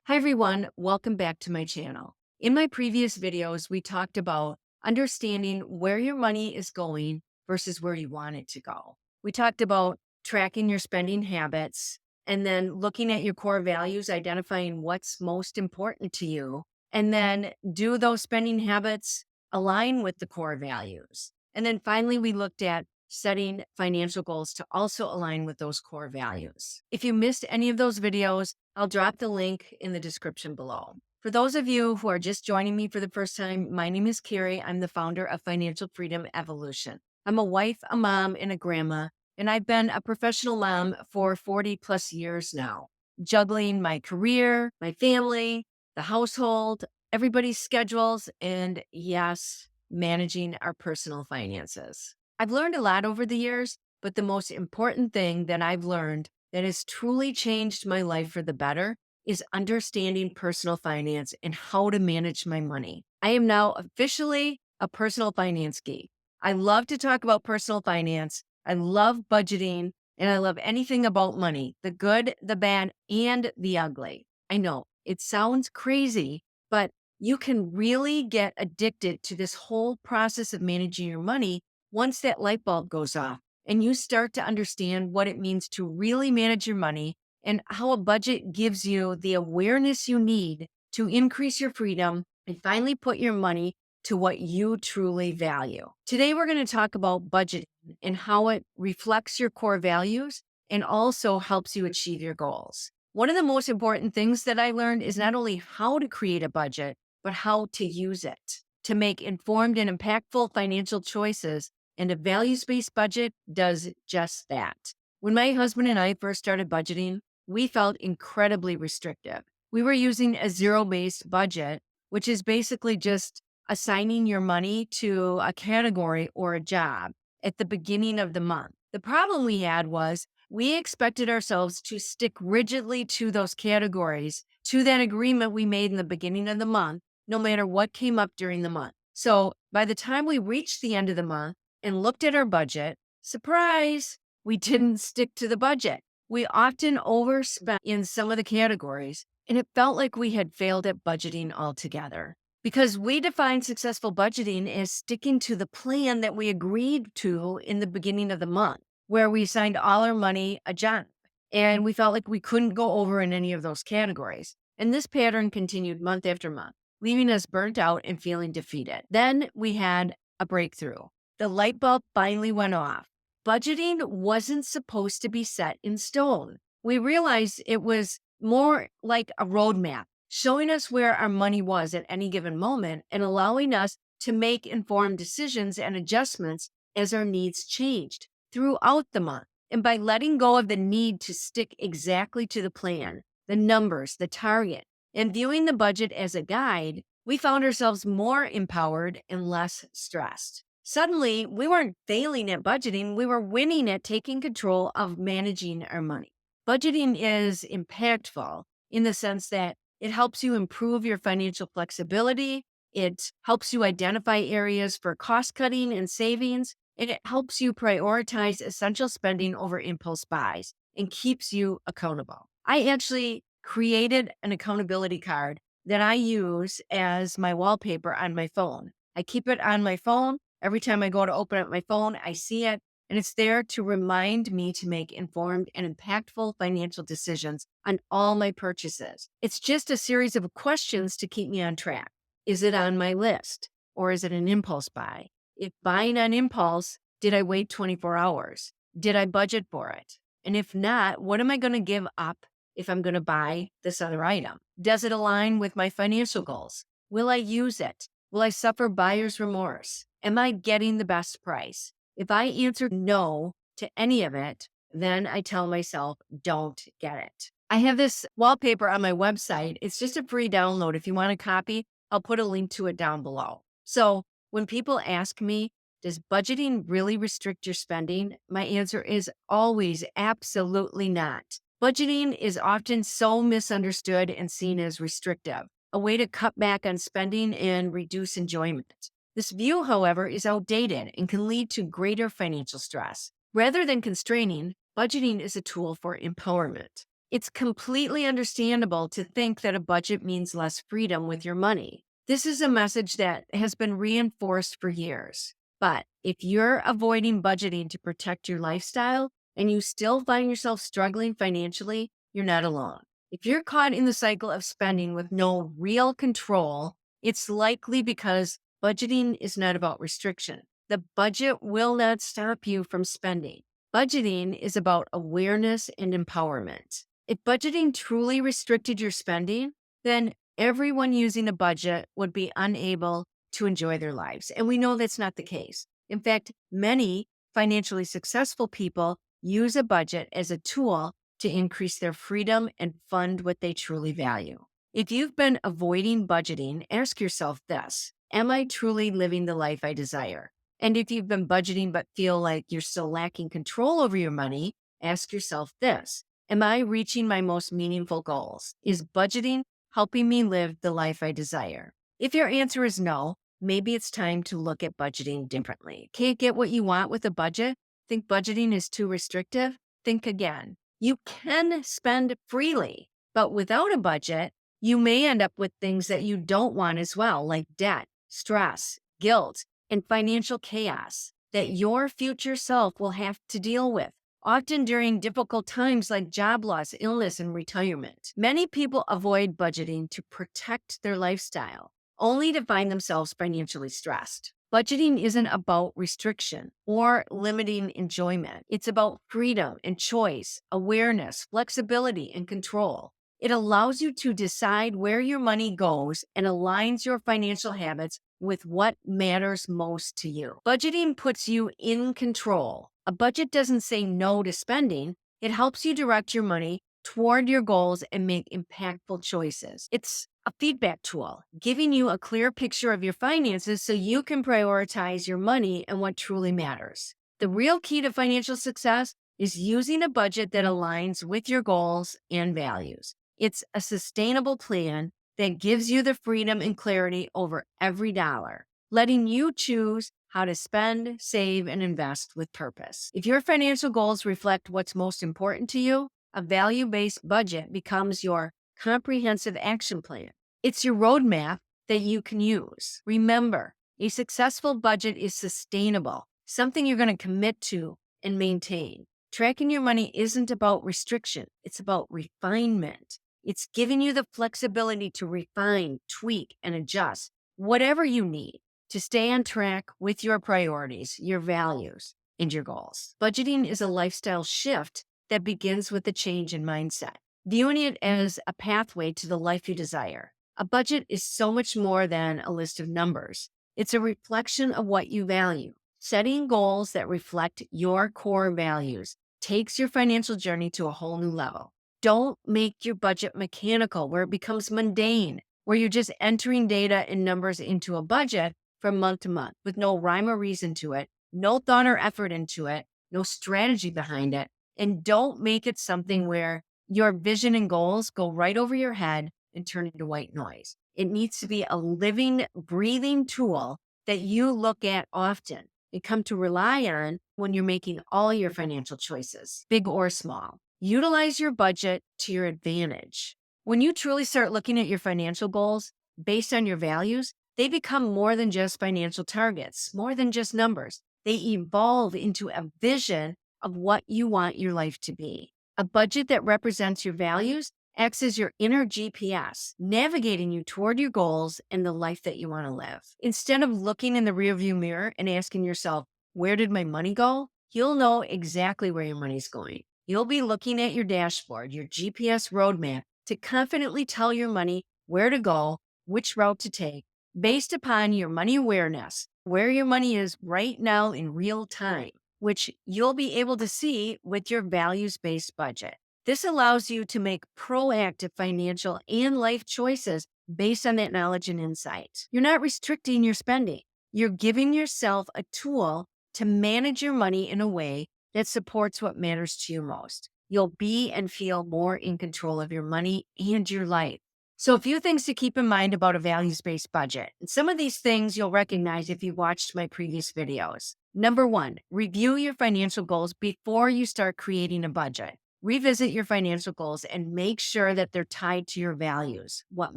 Hi everyone, welcome back to my channel. In my previous videos, we talked about understanding where your money is going versus where you want it to go. We talked about tracking your spending habits and then looking at your core values, identifying what's most important to you, and then do those spending habits align with the core values. And then finally, we looked at setting financial goals to also align with those core values. If you missed any of those videos, I'll drop the link in the description below. For those of you who are just joining me for the first time, my name is Carrie. I'm the founder of Financial Freedom Evolution. I'm a wife, a mom, and a grandma, and I've been a professional mom for 40 plus years now, juggling my career, my family, the household, everybody's schedules, and yes, managing our personal finances. I've learned a lot over the years, but the most important thing that I've learned that has truly changed my life for the better is understanding personal finance and how to manage my money. I am now officially a personal finance geek. I love to talk about personal finance. I love budgeting and I love anything about money, the good, the bad, and the ugly. I know it sounds crazy, but you can really get addicted to this whole process of managing your money once that light bulb goes off and you start to understand what it means to really manage your money and how a budget gives you the awareness you need to increase your freedom and finally put your money to what you truly value. Today, we're going to talk about budgeting and how it reflects your core values and also helps you achieve your goals. One of the most important things that I learned is not only how to create a budget, but how to use it to make informed and impactful financial choices. And a values-based budget does just that. When my husband and I first started budgeting, we felt incredibly restrictive. We were using a zero-based budget, which is basically just assigning your money to a category or a job at the beginning of the month. The problem we had was we expected ourselves to stick rigidly to those categories, to that agreement we made in the beginning of the month, no matter what came up during the month. So by the time we reached the end of the month and looked at our budget, surprise, we didn't stick to the budget. We often overspent in some of the categories, and it felt like we had failed at budgeting altogether. Because we define successful budgeting as sticking to the plan that we agreed to in the beginning of the month, where we assigned all our money a job. And we felt like we couldn't go over in any of those categories. And this pattern continued month after month, leaving us burnt out and feeling defeated. Then we had a breakthrough. The light bulb finally went off. Budgeting wasn't supposed to be set in stone. We realized it was more like a roadmap, showing us where our money was at any given moment and allowing us to make informed decisions and adjustments as our needs changed throughout the month. And by letting go of the need to stick exactly to the plan, the numbers, the target, and viewing the budget as a guide, we found ourselves more empowered and less stressed. Suddenly, we weren't failing at budgeting, we were winning at taking control of managing our money. Budgeting is impactful in the sense that it helps you improve your financial flexibility. It helps you identify areas for cost cutting and savings, and it helps you prioritize essential spending over impulse buys and keeps you accountable. I actually created an accountability card that I use as my wallpaper on my phone. I keep it on my phone. Every time I go to open up my phone, I see it, and it's there to remind me to make informed and impactful financial decisions on all my purchases. It's just a series of questions to keep me on track. Is it on my list or is it an impulse buy? If buying on impulse, did I wait 24 hours? Did I budget for it? And if not, what am I going to give up if I'm going to buy this other item? Does it align with my financial goals? Will I use it? Will I suffer buyer's remorse? Am I getting the best price? If I answer no to any of it, then I tell myself, don't get it. I have this wallpaper on my website. It's just a free download. If you want a copy, I'll put a link to it down below. So when people ask me, does budgeting really restrict your spending? My answer is always absolutely not. Budgeting is often so misunderstood and seen as restrictive, a way to cut back on spending and reduce enjoyment. This view, however, is outdated and can lead to greater financial stress. Rather than constraining, budgeting is a tool for empowerment. It's completely understandable to think that a budget means less freedom with your money. This is a message that has been reinforced for years. But if you're avoiding budgeting to protect your lifestyle and you still find yourself struggling financially, you're not alone. If you're caught in the cycle of spending with no real control, it's likely because budgeting is not about restriction. The budget will not stop you from spending. Budgeting is about awareness and empowerment. If budgeting truly restricted your spending, then everyone using a budget would be unable to enjoy their lives. And we know that's not the case. In fact, many financially successful people use a budget as a tool to increase their freedom and fund what they truly value. If you've been avoiding budgeting, ask yourself this: am I truly living the life I desire? And if you've been budgeting but feel like you're still lacking control over your money, ask yourself this: am I reaching my most meaningful goals? Is budgeting helping me live the life I desire? If your answer is no, maybe it's time to look at budgeting differently. Can't get what you want with a budget? Think budgeting is too restrictive? Think again. You can spend freely, but without a budget, you may end up with things that you don't want as well, like debt, stress, guilt, and financial chaos that your future self will have to deal with, often during difficult times like job loss, illness, and retirement. Many people avoid budgeting to protect their lifestyle, only to find themselves financially stressed. Budgeting isn't about restriction or limiting enjoyment. It's about freedom and choice, awareness, flexibility, and control. It allows you to decide where your money goes and aligns your financial habits with what matters most to you. Budgeting puts you in control. A budget doesn't say no to spending. It helps you direct your money toward your goals and make impactful choices. It's a feedback tool, giving you a clear picture of your finances so you can prioritize your money and what truly matters. The real key to financial success is using a budget that aligns with your goals and values. It's a sustainable plan that gives you the freedom and clarity over every dollar, letting you choose how to spend, save, and invest with purpose. If your financial goals reflect what's most important to you, a value-based budget becomes your comprehensive action plan. It's your roadmap that you can use. Remember, a successful budget is sustainable, something you're going to commit to and maintain. Tracking your money isn't about restriction, it's about refinement. It's giving you the flexibility to refine, tweak, and adjust whatever you need to stay on track with your priorities, your values, and your goals. Budgeting is a lifestyle shift that begins with a change in mindset, viewing it as a pathway to the life you desire. A budget is so much more than a list of numbers. It's a reflection of what you value. Setting goals that reflect your core values takes your financial journey to a whole new level. Don't make your budget mechanical where it becomes mundane, where you're just entering data and numbers into a budget from month to month with no rhyme or reason to it, no thought or effort into it, no strategy behind it. And don't make it something where your vision and goals go right over your head and turn into white noise. It needs to be a living, breathing tool that you look at often and come to rely on when you're making all your financial choices, big or small. Utilize your budget to your advantage. When you truly start looking at your financial goals based on your values, they become more than just financial targets, more than just numbers. They evolve into a vision of what you want your life to be. A budget that represents your values acts as your inner GPS, navigating you toward your goals and the life that you want to live. Instead of looking in the rearview mirror and asking yourself, where did my money go? You'll know exactly where your money's going. You'll be looking at your dashboard, your GPS roadmap, to confidently tell your money where to go, which route to take, based upon your money awareness, where your money is right now in real time, which you'll be able to see with your values-based budget. This allows you to make proactive financial and life choices based on that knowledge and insight. You're not restricting your spending. You're giving yourself a tool to manage your money in a way that supports what matters to you most. You'll be and feel more in control of your money and your life. So a few things to keep in mind about a values-based budget. And some of these things you'll recognize if you watched my previous videos. Number one, review your financial goals before you start creating a budget. revisit your financial goals and make sure that they're tied to your values, what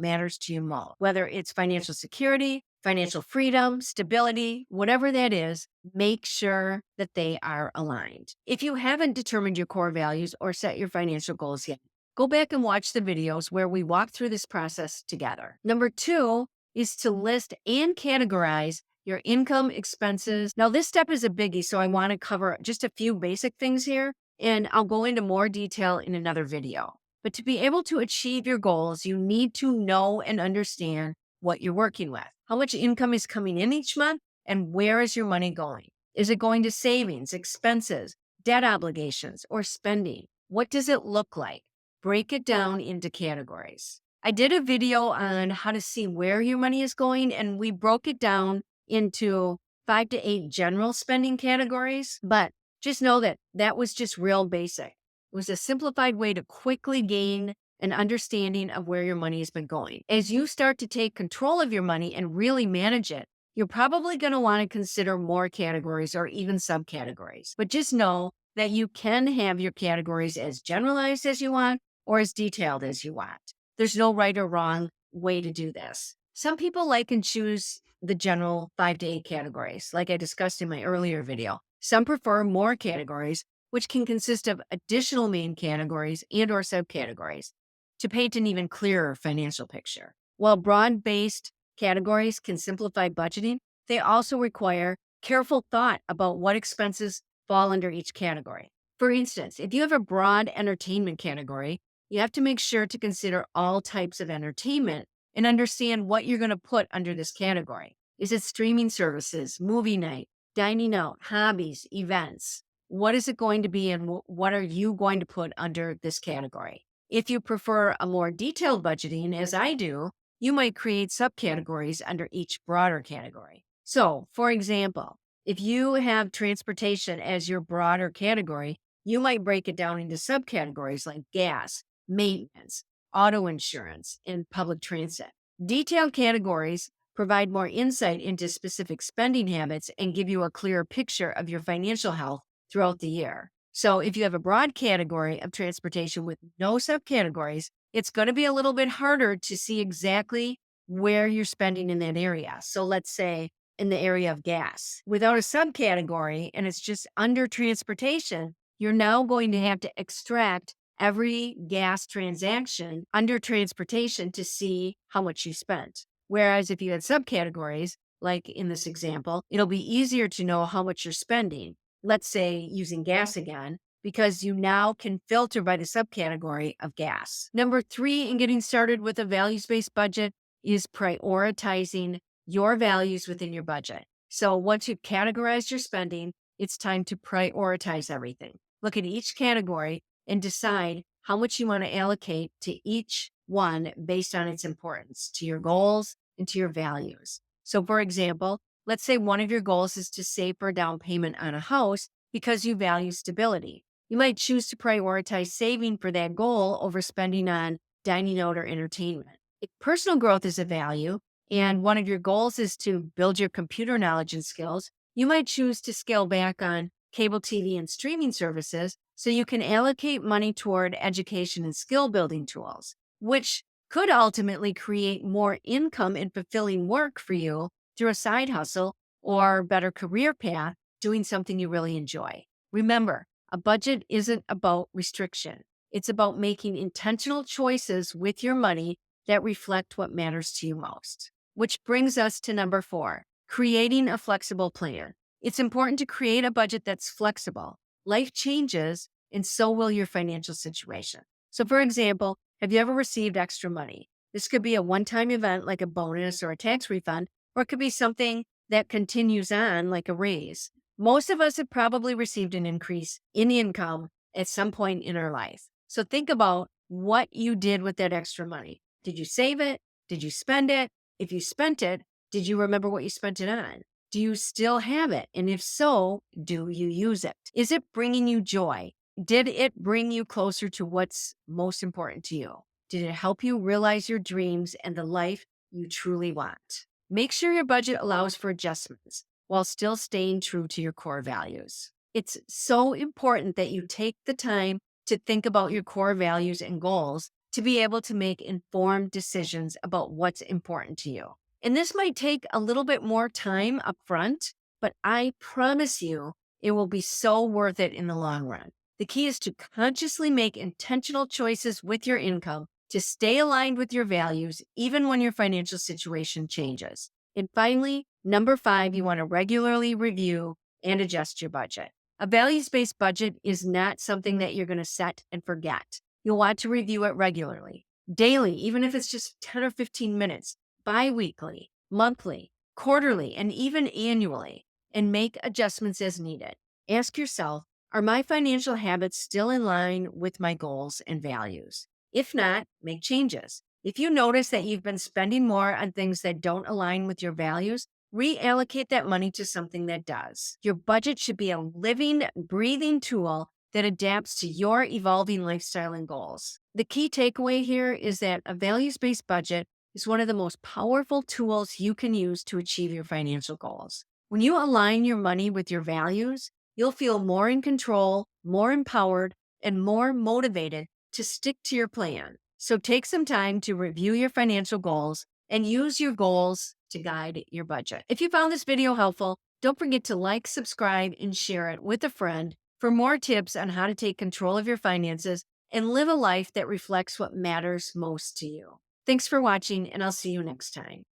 matters to you most, whether it's financial security, financial freedom, stability, whatever that is, make sure that they are aligned. If you haven't determined your core values or set your financial goals yet, go back and watch the videos where we walk through this process together. Number 2 is to list and categorize your income, expenses. Now, this step is a biggie, so I want to cover just a few basic things here, and I'll go into more detail in another video. But to be able to achieve your goals, you need to know and understand what you're working with. How much income is coming in each month, and where is your money going? Is it going to savings, expenses, debt obligations, or spending? What does it look like? Break it down into categories. I did a video on how to see where your money is going, and we broke it down into 5 to 8 general spending categories, but just know that that was just real basic. It was a simplified way to quickly gain an understanding of where your money has been going. As you start to take control of your money and really manage it, you're probably going to want to consider more categories or even subcategories. But just know that you can have your categories as generalized as you want or as detailed as you want. There's no right or wrong way to do this. Some people like and choose the general 5 to 8 categories, like I discussed in my earlier video. Some prefer more categories, which can consist of additional main categories and or subcategories to paint an even clearer financial picture. While broad-based categories can simplify budgeting, they also require careful thought about what expenses fall under each category. For instance, if you have a broad entertainment category, you have to make sure to consider all types of entertainment and understand what you're going to put under this category. Is it streaming services, movie night, dining out, hobbies, events? What is it going to be, and what are you going to put under this category? If you prefer a more detailed budgeting, as I do, you might create subcategories under each broader category. So, for example, if you have transportation as your broader category, you might break it down into subcategories like gas, maintenance, auto insurance, and public transit. Detailed categories provide more insight into specific spending habits and give you a clearer picture of your financial health throughout the year. So if you have a broad category of transportation with no subcategories, it's going to be a little bit harder to see exactly where you're spending in that area. So let's say in the area of gas. Without a subcategory and it's just under transportation, you're now going to have to extract every gas transaction under transportation to see how much you spent. Whereas if you had subcategories, like in this example, it'll be easier to know how much you're spending. Let's say using gas again, because you now can filter by the subcategory of gas. Number 3 in getting started with a values-based budget is prioritizing your values within your budget. So once you've categorized your spending, it's time to prioritize everything. Look at each category and decide how much you want to allocate to each one based on its importance to your goals and to your values. So for example, let's say one of your goals is to save for a down payment on a house because you value stability. You might choose to prioritize saving for that goal over spending on dining out or entertainment. If personal growth is a value and one of your goals is to build your computer knowledge and skills, you might choose to scale back on cable TV and streaming services so you can allocate money toward education and skill building tools, which could ultimately create more income and fulfilling work for you through a side hustle or better career path doing something you really enjoy. Remember, a budget isn't about restriction. It's about making intentional choices with your money that reflect what matters to you most. Which brings us to number 4, creating a flexible plan. It's important to create a budget that's flexible. Life changes, and so will your financial situation. So for example, have you ever received extra money? This could be a one-time event like a bonus or a tax refund, or it could be something that continues on like a raise. Most of us have probably received an increase in income at some point in our life. So think about what you did with that extra money. Did you save it? Did you spend it? If you spent it, did you remember what you spent it on? Do you still have it? And if so, do you use it? Is it bringing you joy? Did it bring you closer to what's most important to you? Did it help you realize your dreams and the life you truly want? Make sure your budget allows for adjustments while still staying true to your core values. It's so important that you take the time to think about your core values and goals to be able to make informed decisions about what's important to you. And this might take a little bit more time up front, but I promise you it will be so worth it in the long run. The key is to consciously make intentional choices with your income to stay aligned with your values, even when your financial situation changes. And finally, number 5, you want to regularly review and adjust your budget. A values-based budget is not something that you're going to set and forget. You'll want to review it regularly, daily, even if it's just 10 or 15 minutes, bi-weekly, monthly, quarterly, and even annually, and make adjustments as needed. Ask yourself, are my financial habits still in line with my goals and values? If not, make changes. If you notice that you've been spending more on things that don't align with your values, reallocate that money to something that does. Your budget should be a living, breathing tool that adapts to your evolving lifestyle and goals. The key takeaway here is that a values-based budget is one of the most powerful tools you can use to achieve your financial goals. When you align your money with your values, you'll feel more in control, more empowered, and more motivated to stick to your plan. So take some time to review your financial goals and use your goals to guide your budget. If you found this video helpful, don't forget to like, subscribe, and share it with a friend for more tips on how to take control of your finances and live a life that reflects what matters most to you. Thanks for watching, and I'll see you next time.